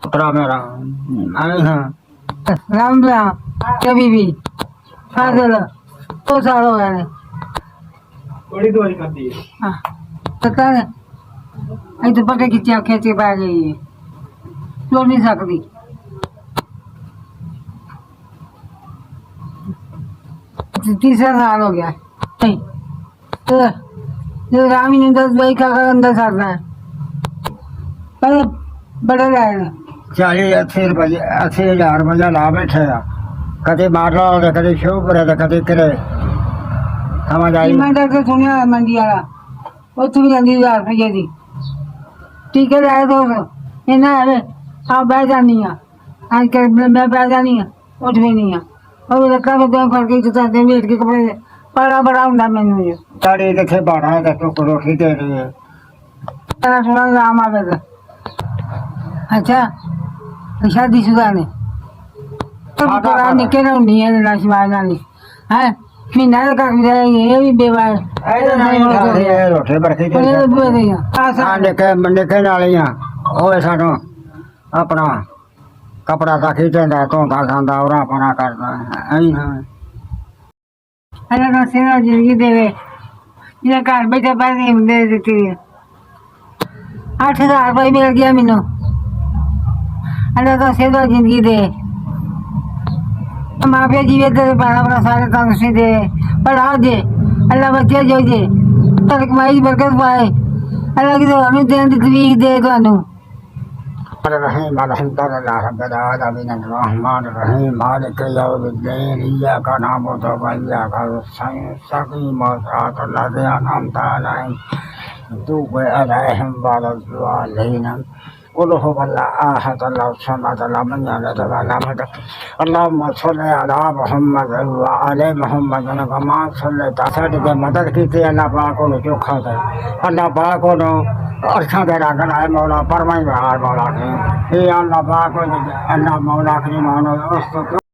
पुत्रा मेरा आई हाँ राम राम कभी भी पागल 2 साल हो गए हैं। बड़ी दवाई खाती है हाँ पता है अभी तो पता खिंचा खींच के पा गई है छोड़ नहीं सकती तीसरा साल हो गया नहीं तो रामी ने 10 भाई का अंदर साथ है पर बड़ा रहेगा 80,000 रुपया ला बैठे आ कदे मार लो कदे शो करे कदे करे समझ आई मैं डॉक्टर सुनिया मंडी वाला ਉੱਥੇ ਵੀ ਲੈਂਦੀ 1000 ਰੁਪਏ ਦੀ ਟੀਕੇ ਲਾਏ ਦੋ ਇਹਨਾਂ ਆਵੇ ਆ ਬਹਿ ਜਾਨੀ ਆ ਅੱਜ ਕੱਲ ਮੈਂ ਬਹਿ ਜਾਨੀ ਆ ਉੱਠ ਵੀ ਨਹੀਂ ਆ ਉਹ ਲੱਕਾਂ ਦੇ ਫੜ ਕੇ ਚੁੱਕਦੇ ਵੇਟ ਕੇ ਕੱਪੜੇ ਬੜਾ ਹੁੰਦਾ ਮੈਨੂੰ ਇਹ ਤਾੜੀ ਕਿੱਥੇ ਬਾੜਾ ਹੈ ਤੂੰ ਰੋਟੀ ਦੇ ਰਹੀ ਹੈ ਥੋੜਾ ਆਰਾਮ ਆਵੇਗਾ ਅੱਛਾ ਸ਼ਾਦੀ ਸ਼ੁਦਾ ਨੇ ਤਾਂ ਨਿੱਕੇ ਨਾਲ ਹੁੰਦੀ ਹੈ ਲਾਸ਼ਵਾਜ ਨਾਲ ਹੈ ਮਹੀਨਾ ਦਾ ਕਰ ਰਿਹਾ ਇਹ ਵੀ ਬੇਵਾ ਰੋਟੇ ਬਰਖੇ ਆ ਨਿੱਕੇ ਨਾਲੀਆਂ ਉਹ ਸਾਨੂੰ ਆਪਣਾ ਕਪੜਾ ਤਾਂ ਖਿੱਚਦਾ ਧੋਂਦਾ ਖਾਂਦਾ ਉਹਰਾ ਆਪਣਾ ਕਰਦਾ ਐਂ ਹਾਂ ਇਹਨਾਂ ਨੂੰ ਸੇਵਾ ਜ਼ਿੰਦਗੀ ਦੇਵੇ ਜਿਹੜਾ ਘਰ ਬੈਠੇ ਪੈਸੇ ਦੇ ਦਿੱਤੀ 8,000 ਰੁਪਏ ਮਿਲ ਗਿਆ ਮੈਨੂੰ ਇਹਨਾਂ ਦਾ ਸੇਵਾ ਜ਼ਿੰਦਗੀ ਦੇ माफिया जीवे तेरे बड़ा बड़ा सारे काम से दे पढ़ा दे अल्लाह बच्चे जो दे तर कमाई बरकत पाए अल्लाह की तो हमें देन दी तवीक दे तो الرحيم الحمد لله رب العالمين الرحمن الرحيم مالك يوم الدين إياك نعبد وإياك نستعين استقيم صراط الذين أنعمت عليهم غير عليهم ولا الضالين قل هو الله أحد الله الصمد لم يلد ولم يولد اللهم صل على محمد وعلى محمد كما صليت على مدد की अल्लाह पाक को चोखा दे अल्लाह पाक को अर्शा दे रखना है मौला परमाई बहार मौला के अल्लाह पाक को अल्लाह मौला की मानो